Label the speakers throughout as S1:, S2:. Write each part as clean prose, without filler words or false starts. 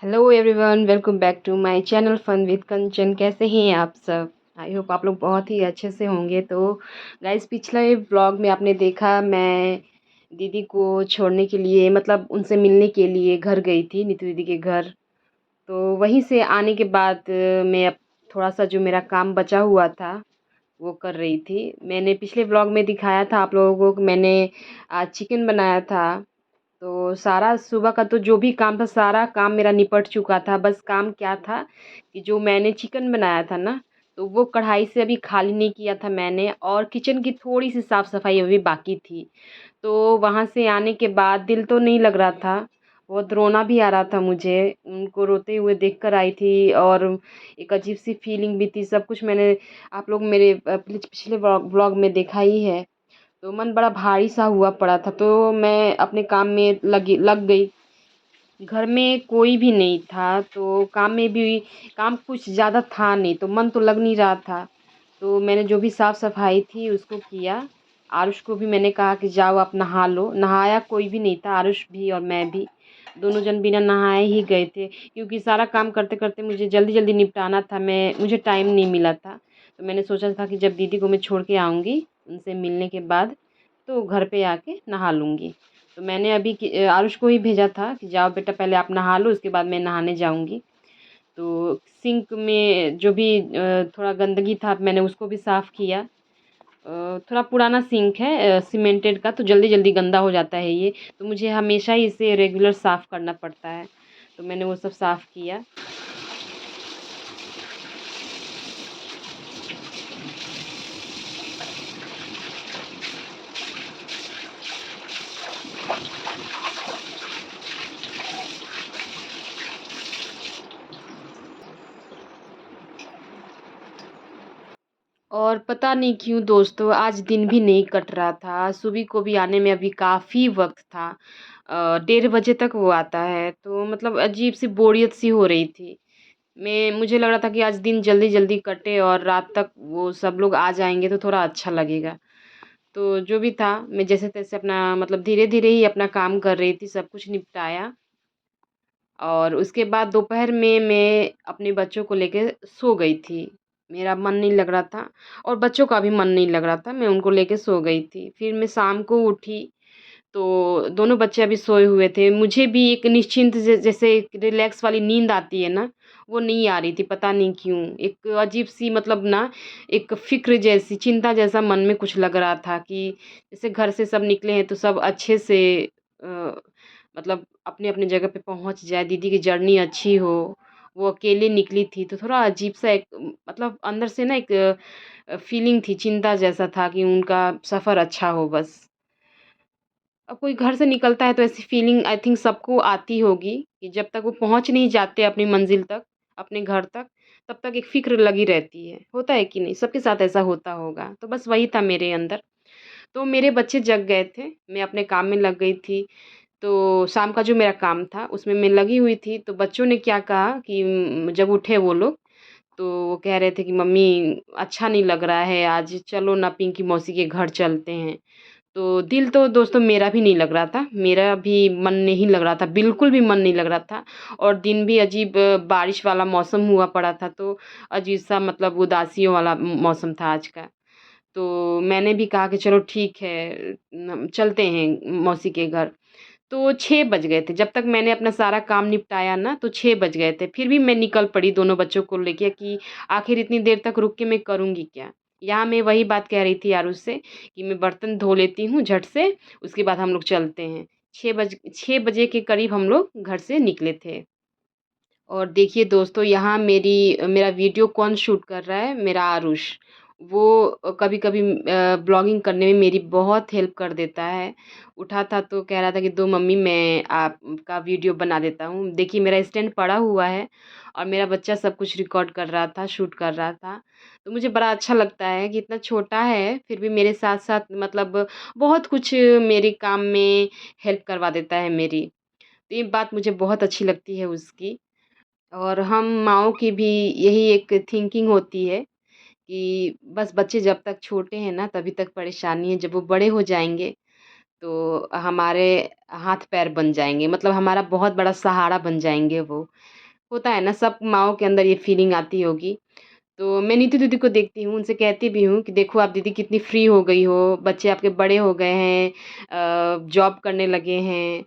S1: Hello everyone, welcome back to my channel fun with Kanchan. कैसे हैं आप सब? आई होप आप लोग बहुत ही अच्छे से होंगे। तो गाइस, पिछले व्लॉग में आपने देखा मैं दीदी को छोड़ने के लिए मतलब उनसे मिलने के लिए घर गई थी, नीतू दीदी के घर। तो वहीं से आने के बाद मैं अब थोड़ा सा जो मेरा काम बचा हुआ था वो कर रही थी। मैंने पिछले व्लॉग में दिखाया था आप लोगों को कि मैंने आज चिकन बनाया था। तो सारा सुबह का तो जो भी काम था सारा काम मेरा निपट चुका था। बस काम क्या था कि जो मैंने चिकन बनाया था ना, तो वो कढ़ाई से अभी खाली नहीं किया था मैंने, और किचन की थोड़ी सी साफ़ सफाई अभी बाकी थी। तो वहाँ से आने के बाद दिल तो नहीं लग रहा था, बहुत रोना भी आ रहा था मुझे। उनको रोते हुए देख कर आई थी, और एक अजीब सी फीलिंग भी थी। सब कुछ मैंने आप लोग मेरे पिछले व्लॉग में देखा ही है। तो मन बड़ा भारी सा हुआ पड़ा था, तो मैं अपने काम में लग गई। घर में कोई भी नहीं था, तो काम में भी काम कुछ ज़्यादा था नहीं, तो मन तो लग नहीं रहा था। तो मैंने जो भी साफ़ सफाई थी उसको किया। आरुष को भी मैंने कहा कि जाओ आप नहा लो। नहाया कोई भी नहीं था, आरुष भी और मैं भी दोनों जन बिना नहाए ही गए थे, क्योंकि सारा काम करते करते मुझे जल्दी जल्दी निपटाना था। मुझे टाइम नहीं मिला था। तो मैंने सोचा था कि जब दीदी को मैं छोड़ के आऊँगी उनसे मिलने के बाद, तो घर पे आके नहा लूँगी। तो मैंने अभी आरुष को ही भेजा था कि जाओ बेटा पहले आप नहा लो, उसके बाद मैं नहाने जाऊँगी। तो सिंक में जो भी थोड़ा गंदगी था मैंने उसको भी साफ़ किया। थोड़ा पुराना सिंक है सीमेंटेड का, तो जल्दी जल्दी गंदा हो जाता है ये। तो मुझे हमेशा ही इसे रेगुलर साफ़ करना पड़ता है। तो मैंने वो सब साफ़ किया। और पता नहीं क्यों दोस्तों, आज दिन भी नहीं कट रहा था। सुबह को भी आने में अभी काफ़ी वक्त था। 1:30 बजे तक वो आता है, तो मतलब अजीब सी बोरियत सी हो रही थी। मुझे लग रहा था कि आज दिन जल्दी जल्दी कटे और रात तक वो सब लोग आ जाएंगे तो थोड़ा अच्छा लगेगा। तो जो भी था मैं जैसे तैसे अपना मतलब धीरे धीरे ही अपना काम कर रही थी, सब कुछ निपटाया। और उसके बाद दोपहर में मैं अपने बच्चों को लेके सो गई थी। मेरा मन नहीं लग रहा था और बच्चों का भी मन नहीं लग रहा था, मैं उनको लेके सो गई थी। फिर मैं शाम को उठी तो दोनों बच्चे अभी सोए हुए थे। मुझे भी एक निश्चिंत जैसे एक रिलैक्स वाली नींद आती है ना, वो नहीं आ रही थी, पता नहीं क्यों। एक अजीब सी मतलब ना, एक फ़िक्र जैसी, चिंता जैसा मन में कुछ लग रहा था कि जैसे घर से सब निकले हैं तो सब अच्छे से अ, मतलब अपने-अपने जगह पे पहुँच जाए, दीदी की जर्नी अच्छी हो। वो अकेले निकली थी तो थोड़ा अजीब-सा एक मतलब अंदर से ना एक फीलिंग थी, चिंता जैसा था कि उनका सफ़र अच्छा हो बस। अब कोई घर से निकलता है तो ऐसी फीलिंग आई थिंक सबको आती होगी कि जब तक वो पहुँच नहीं जाते अपनी मंज़िल तक, अपने घर तक, तब तक एक फ़िक्र लगी रहती है। होता है कि नहीं? सबके साथ ऐसा होता होगा। तो बस वही था मेरे अंदर। तो मेरे बच्चे जग गए थे, मैं अपने काम में लग गई थी। तो शाम का जो मेरा काम था उसमें मैं लगी हुई थी, तो बच्चों ने क्या कहा कि जब उठे वो लोग, तो वो कह रहे थे कि मम्मी अच्छा नहीं लग रहा है आज, चलो ना पिंकी मौसी के घर चलते हैं। तो दिल तो दोस्तों मेरा भी नहीं लग रहा था, मेरा भी मन नहीं लग रहा था, बिल्कुल भी मन नहीं लग रहा था। और दिन भी अजीब बारिश वाला मौसम हुआ पड़ा था, तो अजीब-सा मतलब उदासियों वाला मौसम था आज का। तो मैंने भी कहा कि चलो ठीक है, चलते हैं मौसी के घर। तो 6 बज गए थे, जब तक मैंने अपना सारा काम निपटाया ना तो 6 बज गए थे। फिर भी मैं निकल पड़ी दोनों बच्चों को लेके कि आखिर इतनी देर तक रुक के मैं करूँगी क्या? यहाँ मैं वही बात कह रही थी आरुष से कि मैं बर्तन धो लेती हूँ झट से, उसके बाद हम लोग चलते हैं। 6 बजे के करीब हम लोग घर से निकले थे। और देखिए दोस्तों, यहाँ मेरा वीडियो कौन शूट कर रहा है? मेरा आरुष। वो कभी-कभी ब्लॉगिंग करने में मेरी बहुत हेल्प कर देता है। उठा था तो कह रहा था कि दो मम्मी मैं आपका वीडियो बना देता हूँ। देखिए मेरा स्टैंड पड़ा हुआ है और मेरा बच्चा सब कुछ रिकॉर्ड कर रहा था, शूट कर रहा था। तो मुझे बड़ा अच्छा लगता है कि इतना छोटा है फिर भी मेरे साथ-साथ मतलब बहुत कुछ मेरे काम में हेल्प करवा देता है मेरी। तो ये बात मुझे बहुत अच्छी लगती है उसकी। और हम माँओं की भी यही एक थिंकिंग होती है कि बस बच्चे जब तक छोटे हैं ना तभी तक परेशानी है, जब वो बड़े हो जाएँगे तो हमारे हाथ पैर बन जाएँगे, मतलब हमारा बहुत बड़ा सहारा बन जाएँगे वो। होता है ना, सब माँओं के अंदर ये फीलिंग आती होगी। तो मैं नीतू दीदी को देखती हूँ, उनसे कहती भी हूँ कि देखो आप दीदी कितनी फ्री हो गई हो, बच्चे आपके बड़े हो गए हैं, जॉब करने लगे हैं,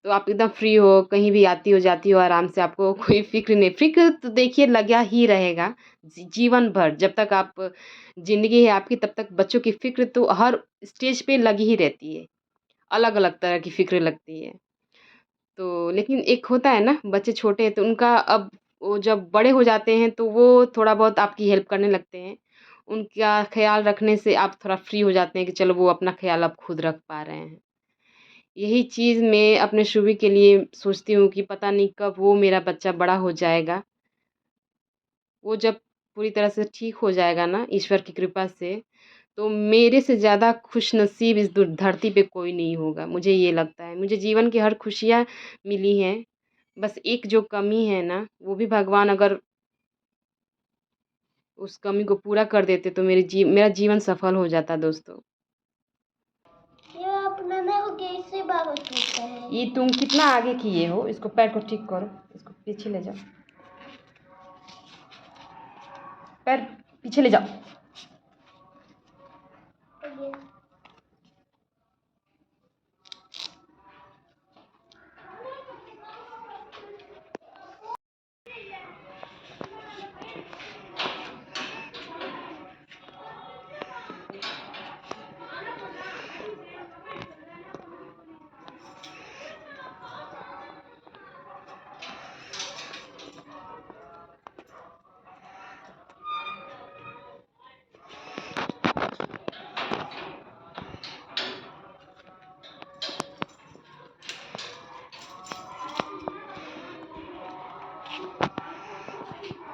S1: तो आप एकदम फ्री हो, कहीं भी आती हो, जाती हो आराम से, आपको कोई फ़िक्र नहीं। फ़िक्र तो देखिए लगा ही रहेगा जीवन भर, जब तक आप ज़िंदगी है आपकी तब तक बच्चों की फ़िक्र तो हर स्टेज पे लगी ही रहती है, अलग-अलग तरह की फ़िक्र लगती है। तो लेकिन एक होता है ना, बच्चे छोटे हैं तो उनका अब वो जब बड़े हो जाते हैं तो वो थोड़ा बहुत आपकी हेल्प करने लगते हैं। उनका ख़्याल रखने से आप थोड़ा फ्री हो जाते हैं कि चलो वो अपना ख़्याल अब खुद रख पा रहे हैं। यही चीज़ मैं अपने शुभी के लिए सोचती हूँ कि पता नहीं कब वो मेरा बच्चा बड़ा हो जाएगा। वो जब पूरी तरह से ठीक हो जाएगा ना ईश्वर की कृपा से, तो मेरे से ज़्यादा खुशनसीब इस धरती पे कोई नहीं होगा, मुझे ये लगता है। मुझे जीवन की हर खुशियाँ मिली हैं, बस एक जो कमी है ना, वो भी भगवान अगर उस कमी को पूरा कर देते तो मेरा जीवन सफल हो जाता दोस्तों।
S2: ये अपना ना हो कैसे बाबा टूटता है।
S1: ये तुम कितना आगे किए हो, इसको पैर को ठीक करो, इसको पीछे ले जाओ, पैर पीछे ले जाओ।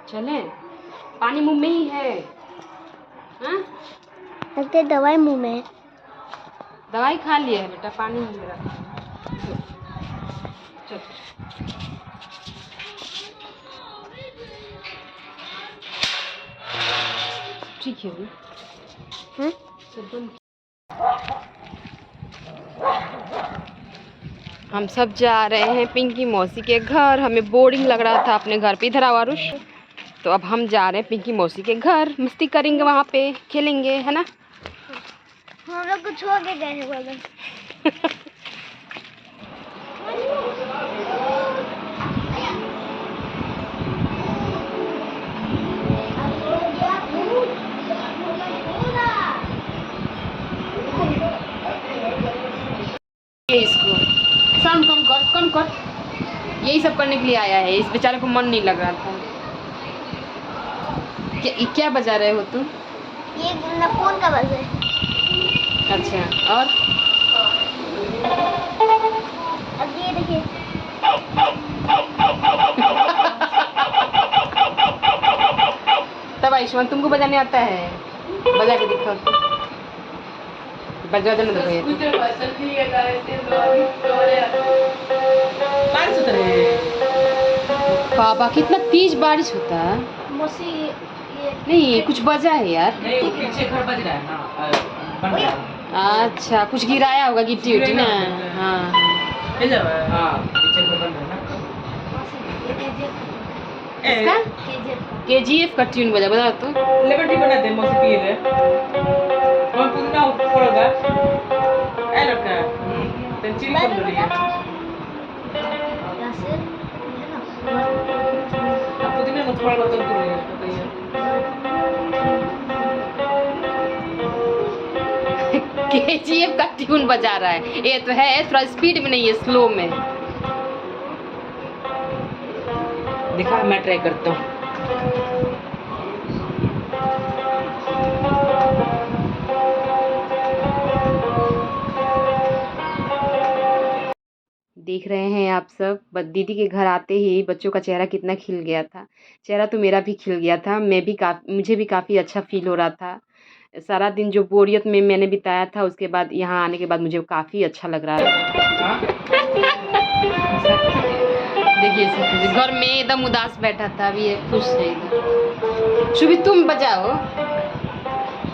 S1: चले, पानी मुंह में ही है। हाँ,
S2: लगता है दवाई मुंह में है।
S1: दवाई खा लिया है बेटा, पानी मुंह में रखा है। चल ठीक है भी। हम सब जा रहे हैं पिंकी मौसी के घर। हमें बोरिंग लग रहा था अपने घर पे। इधर आओ आरुष। तो अब हम जा रहे हैं पिंकी मौसी के घर, मस्ती करेंगे, वहाँ पे खेलेंगे, है ना।
S2: हम लोग को छोड़ के गए हैं बोलो।
S1: इसको शाम कम कर, कम कर। यही सब करने के लिए आया है, इस बेचारे को मन नहीं लग रहा था। क्या बजा रहे हो तुम?
S2: ये फोन का बज है।
S1: अच्छा, और
S2: अब ये देखिए।
S1: तब आयुष्मान तुमको बजाने आता है? बजा के दिखाओ तो। बजा देना दो बाबा, कितना तेज बारिश होता है। नहीं, कुछ बजा है यार।
S3: नहीं, वो पीछे घर बज रहा है ना, बन रहा है।
S1: अच्छा, कुछ गिराया होगा गिट्टी उट्टी ना। हाँ
S3: हाँ, पीछे घर बन रहा है ना।
S1: इसका KGF का ट्यून बजा तो।
S3: लेमन टी बना दे, मौसी पिए ले। और पुदीना पड़ेगा। ऐ लड़का, तेरी चिली कौन रही है? अब पुदीना मत पड़ेगा तो तू ले, बताइए।
S1: KGF का ट्यून बजा रहा है। ये तो है थोड़ा स्पीड में नहीं है, स्लो में।
S3: दिखा, मैं ट्राई करता हूँ।
S1: देख रहे हैं आप सब, दीदी के घर आते ही बच्चों का चेहरा कितना खिल गया था। चेहरा तो मेरा भी खिल गया था। मुझे भी काफ़ी अच्छा फील हो रहा था। सारा दिन जो बोरियत में मैंने बिताया था, उसके बाद यहाँ आने के बाद मुझे काफ़ी अच्छा लग रहा है। देखिए सब घर में एकदम उदास बैठा था, अभी ये खुश है एकदम। शुभी तुम बजाओ,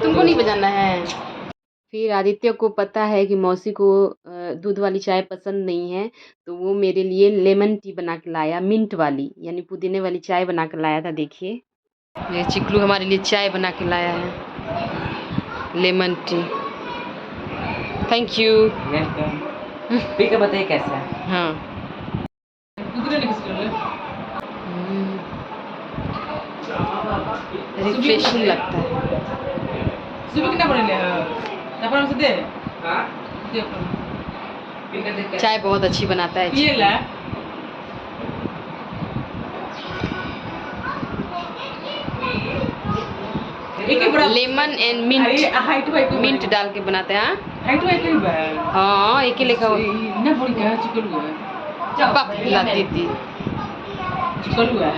S1: तुमको नहीं बजाना है? फिर आदित्य को पता है कि मौसी को दूध वाली चाय पसंद नहीं है, तो वो मेरे लिए लेमन टी बना के लाया, मिंट वाली यानी पुदीने वाली चाय बना के लाया था। देखिए, ये चिकलू हमारे लिए चाय बना के लाया है, lemon tea. Thank you.
S3: Welcome. P के बताइए कैसा है।
S1: हाँ, रिफ्रेशिंग लगता है।
S3: सुबह कितना पड़े ले अपन से दे हां दे अपन पी के देख
S1: चाय बहुत अच्छी बनाता है।
S3: ये ला एक ही बड़ा
S1: लेमन एंड मिंट,
S3: हाइट वाइट
S1: मिंट डाल के बनाते हैं।
S3: हाइट वाइट ही बा
S1: हाँ, एक ही लेखा
S3: ना बोल के चिकन हुआ
S1: चपक लाती थी।
S3: चिकन हुआ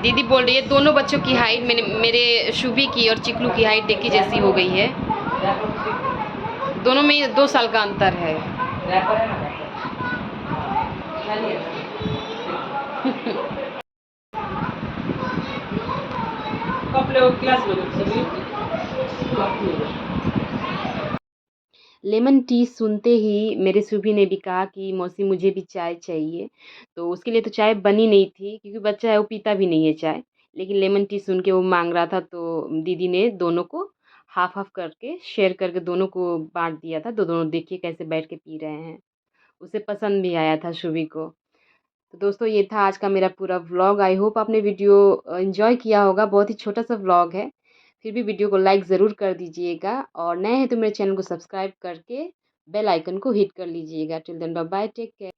S1: दीदी बोल रही है दोनों बच्चों की हाइट मेरे शुभी की और चिकलू की हाइट एक ही जैसी हो गई है। दोनों में 2 साल का अंतर है।
S3: क्लास लोग सभी
S1: लेमन टी सुनते ही मेरे शुभी ने भी कहा कि मौसी मुझे भी चाय चाहिए। तो उसके लिए तो चाय बनी नहीं थी क्योंकि बच्चा है वो पीता भी नहीं है चाय। लेकिन लेमन टी सुन के वो मांग रहा था तो दीदी ने दोनों को हाफ हाफ करके शेयर करके दोनों को बांट दिया था। तो दोनों देखिए कैसे बैठ के पी रहे हैं। उसे पसंद भी आया था शुभी को। तो दोस्तों ये था आज का मेरा पूरा व्लॉग। आई होप आपने वीडियो एंजॉय किया होगा। बहुत ही छोटा सा व्लॉग है, फिर भी वीडियो को लाइक ज़रूर कर दीजिएगा और नए हैं तो मेरे चैनल को सब्सक्राइब करके बेल आइकन को हिट कर लीजिएगा। Till then bye bye, take care.